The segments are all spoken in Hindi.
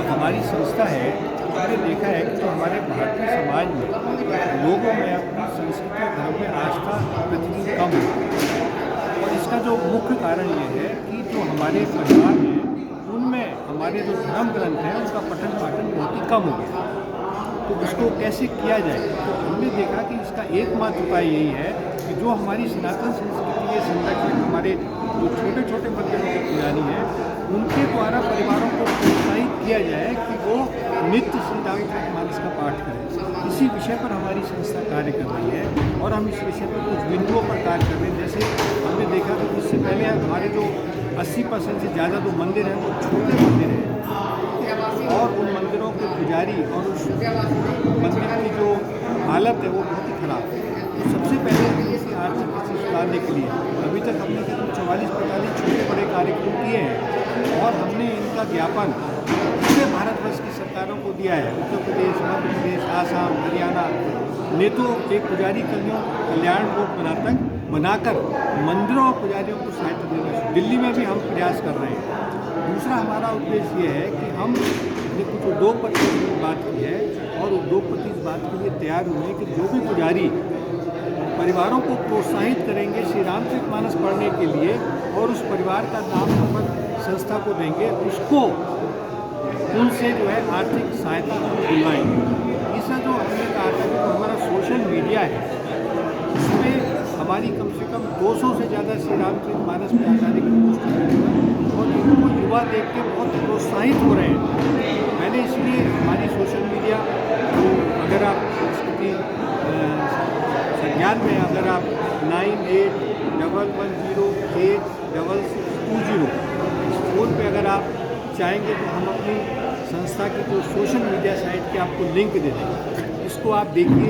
हमारी संस्था है, हमने देखा है कि जो हमारे भारतीय समाज में लोगों में अपनी संस्कृति और धर्म में आस्था प्रतिदिन कम है। और इसका जो मुख्य कारण ये है कि जो हमारे परिवार हैं उनमें हमारे जो धर्म ग्रंथ हैं उसका पठन पाठन बहुत ही कम हो गया। तो उसको कैसे किया जाए, तो हमने देखा कि इसका एकमात्र उपाय यही है कि जो हमारी सनातन संस्कृति के संरक्षक हमारे जो छोटे छोटे मंदिरों के पुजारी हैं उनके द्वारा परिवारों को प्रोत्साहित किया जाए कि वो नित्य श्री रामचरितमानस का पाठ करें। इसी विषय पर हमारी संस्था कार्य कर रही है और हम इस विषय पर कुछ बिंदुओं पर कार्य कर रहे हैं। जैसे हमने देखा कि इससे पहले हमारे जो 80% से ज़्यादा जो मंदिर हैं वो छोटे मंदिर हैं और उन मंदिरों के पुजारी और उस मंदिर की जो हालत है वो बहुत ही खराब है। तो सबसे पहले इसी आर्थिक स्थिति सुधारने के लिए अभी तक हमने करीब 44-45 छोटे बड़े कार्यक्रम किए हैं और हमने इनका ज्ञापन पूरे भारतवर्ष की सरकारों को दिया है। उत्तर प्रदेश, मध्य प्रदेश, आसाम, हरियाणा ने तो एक पुजारी कल्याण बोर्ड बनाकर मंदिरों और पुजारियों को सहायता देना। दिल्ली में भी हम प्रयास कर रहे हैं। दूसरा हमारा उद्देश्य ये है कि हम कुछ उद्योगपति की बात की है और उद्योगपति इस बात के लिए तैयार हुए कि जो भी पुजारी परिवारों को प्रोत्साहित करेंगे श्री रामचरितमानस पढ़ने के लिए और उस परिवार का नाम नंबर संस्था को देंगे, उसको उनसे जो है आर्थिक सहायता दिलवाएंगे। तीसरा जो हमने कहा था कि हमारा सोशल मीडिया है उसमें हमारी कम से कम 200 से ज़्यादा श्री रामचरितमानस पे आधारित पोस्ट है और इनको युवा देख के बहुत प्रोत्साहित हो रहे हैं। मैंने इसलिए हमारी सोशल मीडिया तो अगर आप संस्कृति संज्ञान में अगर आप 9811086620 इस फोन पे अगर आप चाहेंगे तो हम अपनी संस्था की जो सोशल मीडिया साइट के आपको लिंक दे देंगे। इसको आप देखिए,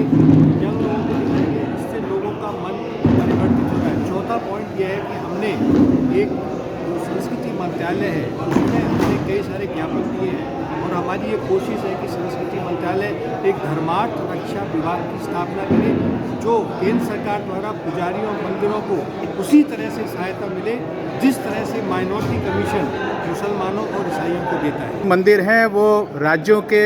यंग लोगों को दिखाइए, इससे लोगों का मन परिवर्तित होता है। चौथा पॉइंट यह है कि हमने एक जो संस्कृति मंत्रालय है उसमें हमने कई सारे ज्ञापन दिए हैं और हमारी ये कोशिश है कि संस्कृति मंत्रालय एक धर्मार्थ रक्षा विभाग की स्थापना करे जो केंद्र सरकार द्वारा पुजारियों और मंदिरों को उसी तरह से सहायता मिले जिस तरह से माइनॉरिटी कमीशन मुसलमानों और ईसाइयों को देता है। मंदिर हैं वो राज्यों के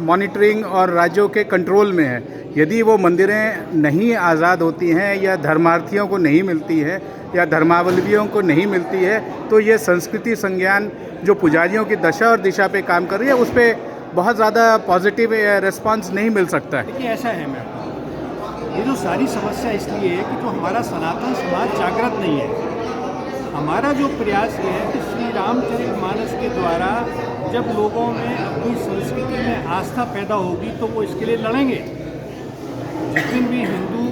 मॉनिटरिंग और राज्यों के कंट्रोल में है। यदि वो मंदिरें नहीं आज़ाद होती हैं या धर्मार्थियों को नहीं मिलती है या धर्मावलंबियों को नहीं मिलती है तो ये संस्कृति संज्ञान जो पुजारियों की दशा और दिशा पे काम कर रही है उस पर बहुत ज़्यादा पॉजिटिव रिस्पांस नहीं मिल सकता है। देखिए ऐसा है मैम, ये जो सारी समस्या इसलिए है कि जो हमारा सनातन समाज जागृत नहीं है। हमारा जो प्रयास ये है कि श्री रामचरितमानस के द्वारा जब लोगों में अपनी संस्कृति में आस्था पैदा होगी तो वो इसके लिए लड़ेंगे। जिस दिन भी हिंदू,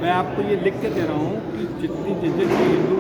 मैं आपको ये लिख के दे रहा हूँ कि जिस दिन भी हिंदू,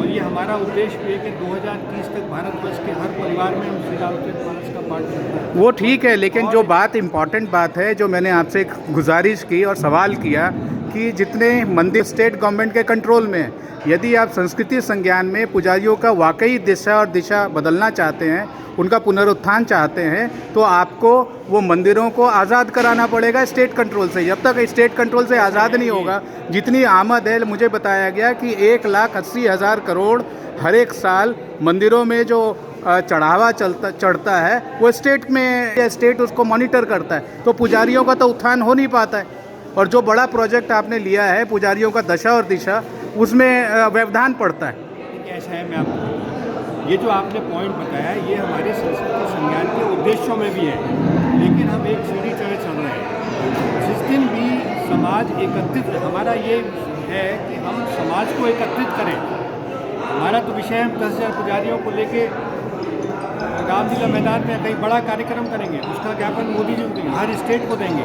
और ये हमारा उद्देश्य भी है कि 2030 तक भारतवर्ष के हर परिवार में हम श्री रामचरितमानस का पाठ करते हैं। वो ठीक है, लेकिन जो बात इम्पॉर्टेंट बात है जो मैंने आपसे गुजारिश की और सवाल किया कि जितने मंदिर स्टेट गवर्नमेंट के कंट्रोल में हैं, यदि आप संस्कृति संज्ञान में पुजारियों का वाकई दिशा बदलना चाहते हैं, उनका पुनरुत्थान चाहते हैं, तो आपको वो मंदिरों को आज़ाद कराना पड़ेगा स्टेट कंट्रोल से। जब तक स्टेट कंट्रोल से आज़ाद नहीं होगा, जितनी आमद है, मुझे बताया गया कि 1,80,000 करोड़ हर एक साल मंदिरों में जो चढ़ावा चढ़ता है वो स्टेट में, स्टेट उसको मॉनिटर करता है, तो पुजारियों का तो उत्थान हो नहीं पाता है। और जो बड़ा प्रोजेक्ट आपने लिया है पुजारियों का दशा और दिशा, उसमें व्यवधान पड़ता है। देखिए ऐसा है, मैं आपको ये जो आपने पॉइंट बताया ये हमारे संस्कृति संज्ञान के उद्देश्यों में भी है, लेकिन हम एक सीढ़ी चढ़े चल रहे हैं। जिस दिन भी समाज एकत्रित, हमारा ये है कि हम समाज को एकत्रित करें। हमारा तो विषय है, हम 10,000 पुजारियों को लेके रामलीला मैदान में कहीं बड़ा कार्यक्रम करेंगे, उसका ज्ञापन मोदी जी को देंगे, हर स्टेट को देंगे।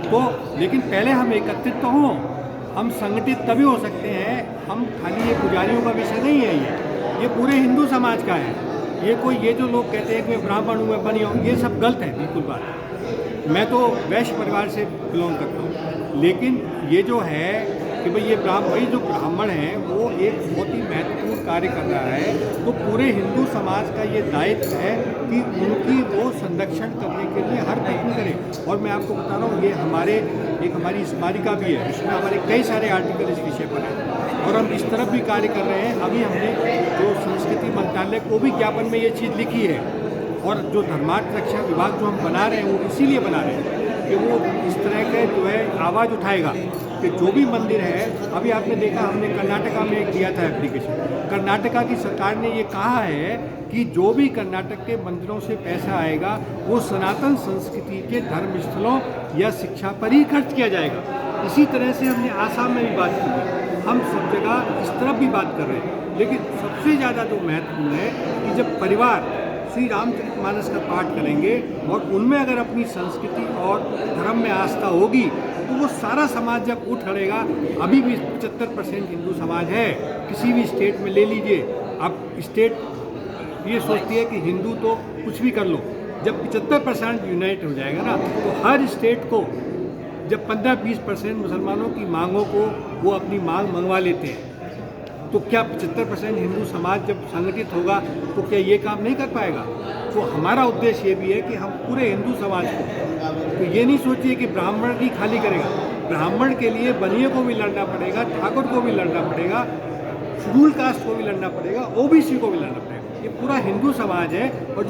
तो लेकिन पहले हम एकत्रित तो हों, हम संगठित तभी हो सकते हैं। हम खाली ये पुजारियों का विषय नहीं है, ये पूरे हिंदू समाज का है। ये जो लोग कहते हैं कि मैं ब्राह्मण हूँ, मैं बनी हूँ, ये सब गलत है, बिल्कुल बात। मैं तो वैश्य परिवार से बिलोंग करता हूँ, लेकिन ये जो है कि भाई ये वही जो ब्राह्मण हैं वो एक बहुत ही महत्वपूर्ण कार्य कर रहा है, तो पूरे हिंदू समाज का ये दायित्व है कि उनकी वो संरक्षण करने के लिए हर प्रयत्न करें। और मैं आपको बता रहा हूँ, ये हमारी स्मारिका भी है, इसमें हमारे कई सारे आर्टिकल इस विषय पर हैं और हम इस तरफ भी कार्य कर रहे हैं। अभी हमने जो संस्कृति मंत्रालय को भी ज्ञापन में ये चीज़ लिखी है और जो धर्मार्थ रक्षा विभाग जो हम बना रहे हैं वो इसीलिए बना रहे हैं कि वो इस तरह के जो है आवाज़ उठाएगा कि जो भी मंदिर है, अभी आपने देखा हमने कर्नाटका में एक दिया था एप्लीकेशन, कर्नाटका की सरकार ने ये कहा है कि जो भी कर्नाटक के मंदिरों से पैसा आएगा वो सनातन संस्कृति के धर्म स्थलों या शिक्षा पर ही खर्च किया जाएगा। इसी तरह से हमने आसाम में भी बात की है, हम सब जगह इस तरफ भी बात कर रहे हैं, लेकिन सबसे ज़्यादा जो महत्वपूर्ण है कि जब परिवार श्री रामचरितमानस का पाठ करेंगे और उनमें अगर अपनी संस्कृति और धर्म में आस्था होगी तो वो सारा समाज जब उठ खड़ेगा। अभी भी 75% हिंदू समाज है, किसी भी स्टेट में ले लीजिए। अब स्टेट ये सोचती है कि हिंदू तो कुछ भी कर लो, जब 75% यूनाइट हो जाएगा ना तो हर स्टेट को जब 15-20% मुसलमानों की मांगों को वो अपनी मांग मंगवा लेते हैं, तो क्या 75% हिंदू समाज जब संगठित होगा तो क्या ये काम नहीं कर पाएगा? तो हमारा उद्देश्य ये भी है कि हम पूरे हिंदू समाज को, तो ये नहीं सोचिए कि ब्राह्मण की खाली करेगा, ब्राह्मण के लिए बनिए को भी लड़ना पड़ेगा, ठाकुर को भी लड़ना पड़ेगा, शेड्यूल कास्ट को भी लड़ना पड़ेगा, ओबीसी को भी लड़ना पड़ेगा। ये पूरा हिंदू समाज है और जो